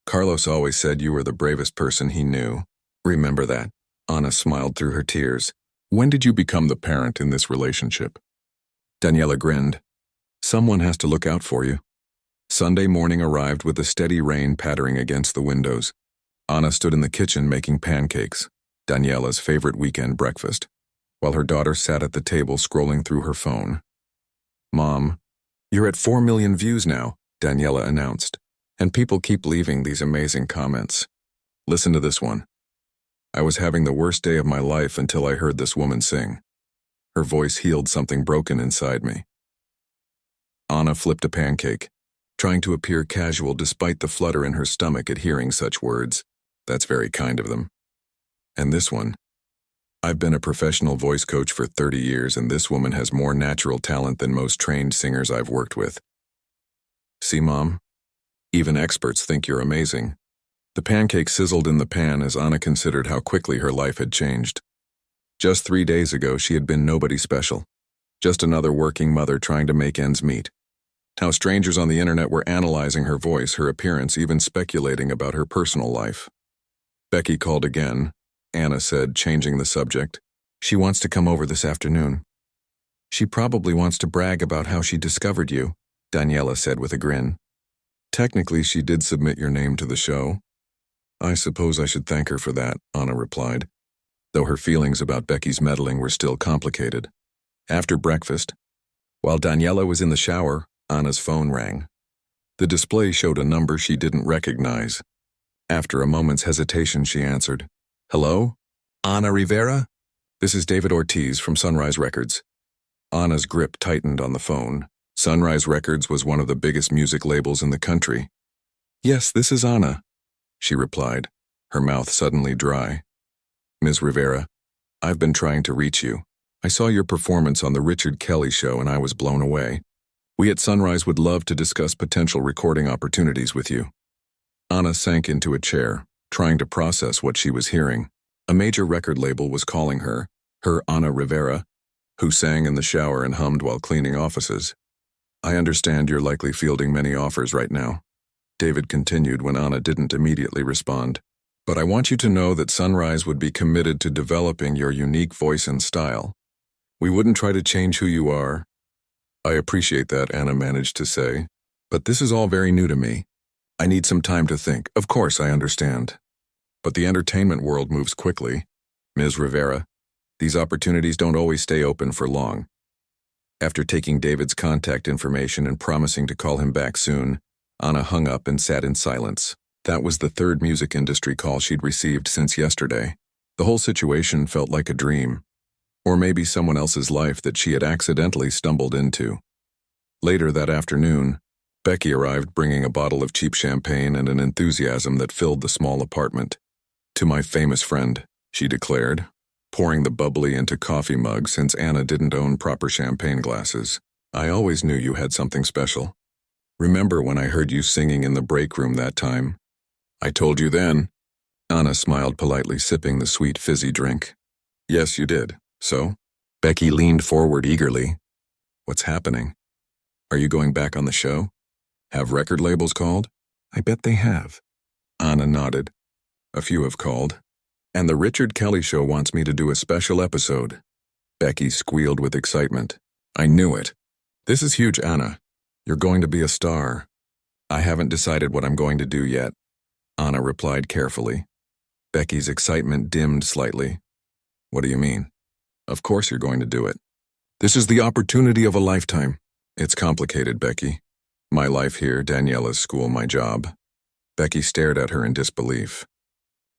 Carlos always said you were the bravest person he knew. Remember that. Anna smiled through her tears. When did you become the parent in this relationship? Daniela grinned. Someone has to look out for you. Sunday morning arrived with the steady rain pattering against the windows. Anna stood in the kitchen making pancakes, Daniela's favorite weekend breakfast, while her daughter sat at the table scrolling through her phone. Mom, you're at 4 million views now, Daniela announced, and people keep leaving these amazing comments. Listen to this one. I was having the worst day of my life until I heard this woman sing. Her voice healed something broken inside me. Anna flipped a pancake, trying to appear casual despite the flutter in her stomach at hearing such words. That's very kind of them. And this one. I've been a professional voice coach for 30 years, and this woman has more natural talent than most trained singers I've worked with. See, Mom? Even experts think you're amazing. The pancake sizzled in the pan as Anna considered how quickly her life had changed. Just 3 days ago, she had been nobody special. Just another working mother trying to make ends meet. How strangers on the internet were analyzing her voice, her appearance, even speculating about her personal life. Becky called again, Anna said, changing the subject. She wants to come over this afternoon. She probably wants to brag about how she discovered you, Daniela said with a grin. Technically, she did submit your name to the show. I suppose I should thank her for that, Anna replied, though her feelings about Becky's meddling were still complicated. After breakfast, while Daniela was in the shower, Anna's phone rang. The display showed a number she didn't recognize. After a moment's hesitation, she answered. Hello? Ana Rivera? This is David Ortiz from Sunrise Records. Anna's grip tightened on the phone. Sunrise Records was one of the biggest music labels in the country. Yes, this is Anna, she replied, her mouth suddenly dry. Ms. Rivera, I've been trying to reach you. I saw your performance on the Richard Kelly show and I was blown away. We at Sunrise would love to discuss potential recording opportunities with you. Anna sank into a chair, trying to process what she was hearing. A major record label was calling her Ana Rivera, who sang in the shower and hummed while cleaning offices. I understand you're likely fielding many offers right now, David continued when Anna didn't immediately respond. But I want you to know that Sunrise would be committed to developing your unique voice and style. We wouldn't try to change who you are. I appreciate that, Anna managed to say. But this is all very new to me. I need some time to think. Of course, I understand. But the entertainment world moves quickly. Ms. Rivera, these opportunities don't always stay open for long. After taking David's contact information and promising to call him back soon, Anna hung up and sat in silence. That was the third music industry call she'd received since yesterday. The whole situation felt like a dream, or maybe someone else's life that she had accidentally stumbled into. Later that afternoon, Becky arrived bringing a bottle of cheap champagne and an enthusiasm that filled the small apartment. "To my famous friend," she declared, pouring the bubbly into coffee mugs since Anna didn't own proper champagne glasses. "I always knew you had something special. Remember when I heard you singing in the break room that time? I told you then." Anna smiled politely, sipping the sweet fizzy drink. "Yes, you did. So?" Becky leaned forward eagerly. "What's happening? Are you going back on the show? Have record labels called?" "I bet they have." Anna nodded. "A few have called. And the Richard Kelly Show wants me to do a special episode." Becky squealed with excitement. "I knew it. This is huge, Anna. You're going to be a star." "I haven't decided what I'm going to do yet," Anna replied carefully. Becky's excitement dimmed slightly. "What do you mean?" "Of course you're going to do it. This is the opportunity of a lifetime." "It's complicated, Becky. My life here, Daniela's school, my job." Becky stared at her in disbelief.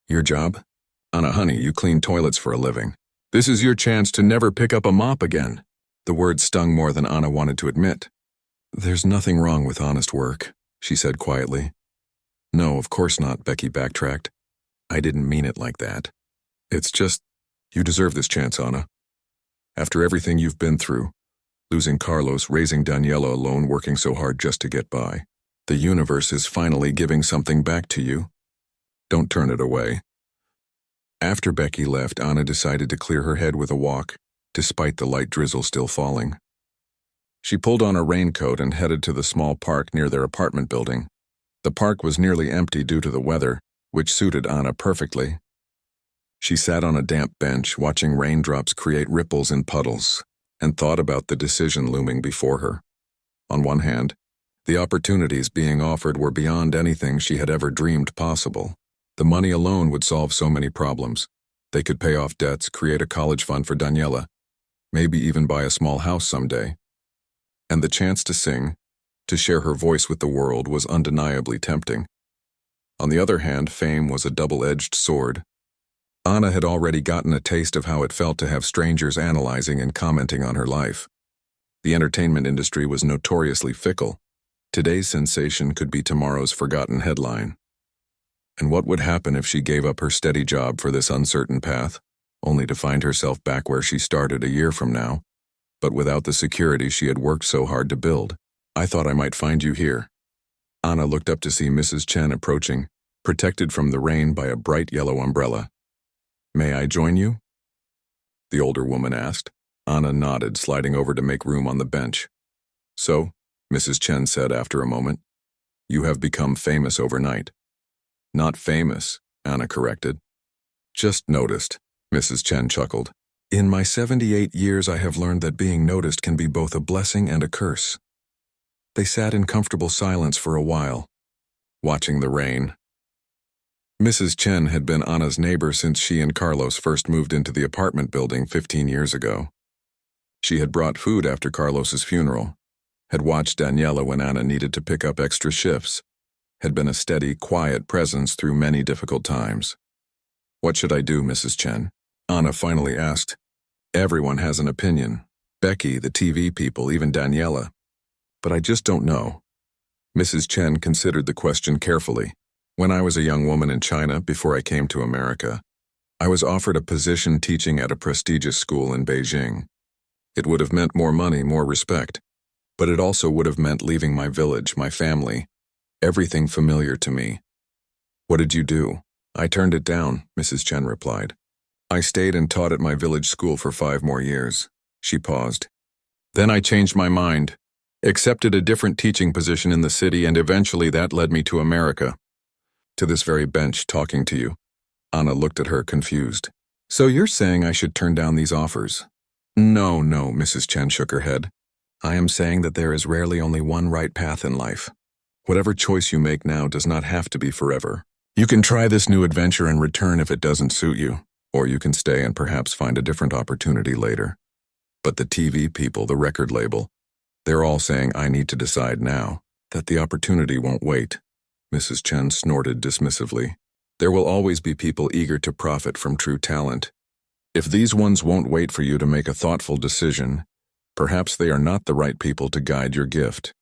"Your job? Anna, honey, you clean toilets for a living. This is your chance to never pick up a mop again." The word stung more than Anna wanted to admit. "There's nothing wrong with honest work," she said quietly. "No, of course not," Becky backtracked. "I didn't mean it like that. It's just, you deserve this chance, Anna. After everything you've been through, losing Carlos, raising Daniela alone, working so hard just to get by, the universe is finally giving something back to you. Don't turn it away." After Becky left, Anna decided to clear her head with a walk, despite the light drizzle still falling. She pulled on a raincoat and headed to the small park near their apartment building. The park was nearly empty due to the weather, which suited Anna perfectly. She sat on a damp bench, watching raindrops create ripples in puddles, and thought about the decision looming before her. On one hand, the opportunities being offered were beyond anything she had ever dreamed possible. The money alone would solve so many problems. They could pay off debts, create a college fund for Daniela, maybe even buy a small house someday. And the chance to sing, to share her voice with the world, was undeniably tempting. On the other hand, fame was a double-edged sword. Anna had already gotten a taste of how it felt to have strangers analyzing and commenting on her life. The entertainment industry was notoriously fickle. Today's sensation could be tomorrow's forgotten headline. And what would happen if she gave up her steady job for this uncertain path, only to find herself back where she started a year from now, but without the security she had worked so hard to build? "I thought I might find you here." Anna looked up to see Mrs. Chen approaching, protected from the rain by a bright yellow umbrella. "May I join you?" the older woman asked. Anna nodded, sliding over to make room on the bench. "So," Mrs. Chen said after a moment, "you have become famous overnight." "Not famous," Anna corrected. "Just noticed," Mrs. Chen chuckled. "In my 78 years I have learned that being noticed can be both a blessing and a curse." They sat in comfortable silence for a while, watching the rain. Mrs. Chen had been Anna's neighbor since she and Carlos first moved into the apartment building 15 years ago. She had brought food after Carlos's funeral, had watched Daniela when Anna needed to pick up extra shifts, had been a steady, quiet presence through many difficult times. "What should I do, Mrs. Chen?" Anna finally asked. "Everyone has an opinion. Becky, the TV people, even Daniela. But I just don't know." Mrs. Chen considered the question carefully. "When I was a young woman in China, before I came to America, I was offered a position teaching at a prestigious school in Beijing. It would have meant more money, more respect, but it also would have meant leaving my village, my family, everything familiar to me." "What did you do?" "I turned it down," Mrs. Chen replied. "I stayed and taught at my village school for 5 more years." She paused. "Then I changed my mind, accepted a different teaching position in the city, and eventually that led me to America. To this very bench talking to you. Anna looked at her confused. So you're saying I should turn down these offers? No, Mrs. Chen shook her head. I am saying that there is rarely only one right path in life. Whatever choice you make now does not have to be forever. You can try this new adventure and return if it doesn't suit you, or you can stay and perhaps find a different opportunity later. But the TV people, the record label, they're all saying I need to decide now, that the opportunity won't wait. Mrs. Chen snorted dismissively. There will always be people eager to profit from true talent. If these ones won't wait for you to make a thoughtful decision, perhaps they are not the right people to guide your gift.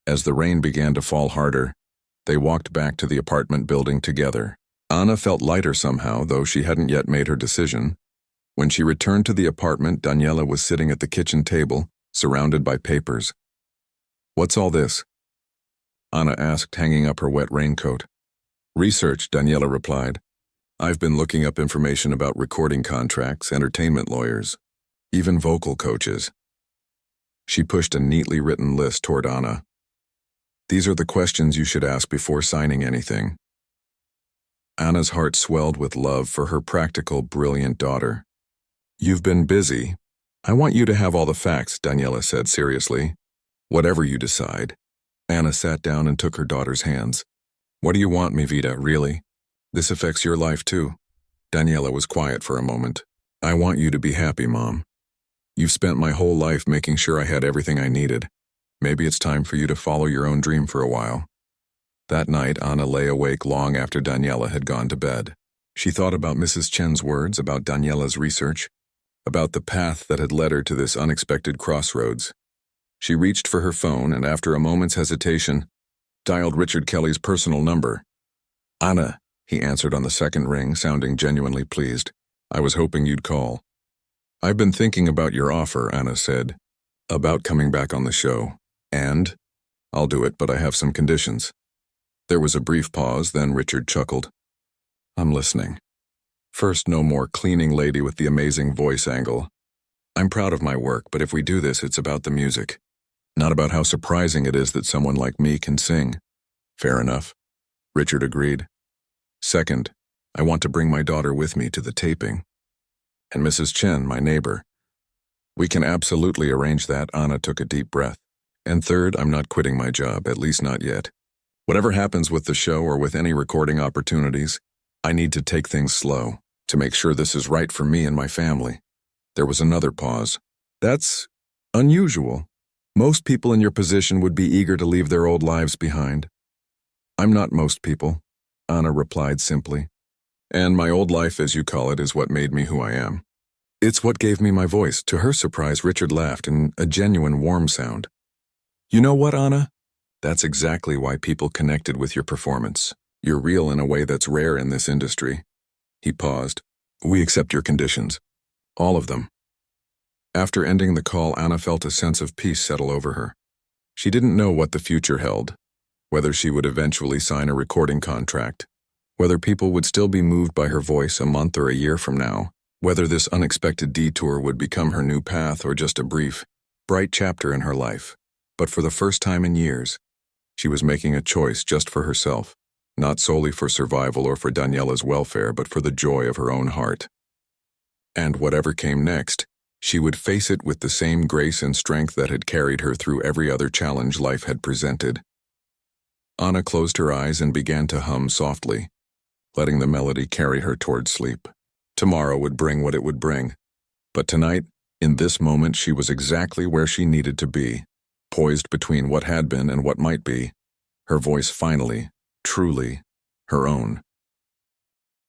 As the rain began to fall harder, they walked back to the apartment building together. Anna felt lighter somehow, though she hadn't yet made her decision. When she returned to the apartment, Daniela was sitting at the kitchen table, surrounded by papers. What's all this? Anna asked, hanging up her wet raincoat. Research, Daniela replied. I've been looking up information about recording contracts, entertainment lawyers, even vocal coaches. She pushed a neatly written list toward Anna. These are the questions you should ask before signing anything. Anna's heart swelled with love for her practical, brilliant daughter. You've been busy. I want you to have all the facts, Daniela said seriously. Whatever you decide. Anna sat down and took her daughter's hands. What do you want, mi vida, really? This affects your life too. Daniela was quiet for a moment. I want you to be happy, Mom. You've spent my whole life making sure I had everything I needed. Maybe it's time for you to follow your own dream for a while. That night, Anna lay awake long after Daniela had gone to bed. She thought about Mrs. Chen's words, about Daniela's research, about the path that had led her to this unexpected crossroads. She reached for her phone and, after a moment's hesitation, dialed Richard Kelly's personal number. Anna, he answered on the second ring, sounding genuinely pleased. I was hoping you'd call. I've been thinking about your offer, Anna said, about coming back on the show. And? I'll do it, but I have some conditions. There was a brief pause, then Richard chuckled. I'm listening. First, no more cleaning lady with the amazing voice angle. I'm proud of my work, but if we do this, it's about the music. Not about how surprising it is that someone like me can sing. Fair enough. Richard agreed. Second, I want to bring my daughter with me to the taping. And Mrs. Chen, my neighbor. We can absolutely arrange that, Anna took a deep breath. And third, I'm not quitting my job, at least not yet. Whatever happens with the show or with any recording opportunities, I need to take things slow, to make sure this is right for me and my family. There was another pause. That's unusual. Most people in your position would be eager to leave their old lives behind. I'm not most people, Anna replied simply. And my old life, as you call it, is what made me who I am. It's what gave me my voice. To her surprise, Richard laughed in a genuine warm sound. You know what, Anna? That's exactly why people connected with your performance. You're real in a way that's rare in this industry. He paused. We accept your conditions. All of them. After ending the call, Anna felt a sense of peace settle over her. She didn't know what the future held, whether she would eventually sign a recording contract, whether people would still be moved by her voice a month or a year from now, whether this unexpected detour would become her new path or just a brief, bright chapter in her life. But for the first time in years, she was making a choice just for herself, not solely for survival or for Daniela's welfare, but for the joy of her own heart. And whatever came next, she would face it with the same grace and strength that had carried her through every other challenge life had presented. Anna closed her eyes and began to hum softly, letting the melody carry her toward sleep. Tomorrow would bring what it would bring. But tonight, in this moment, she was exactly where she needed to be, poised between what had been and what might be, her voice finally, truly, her own.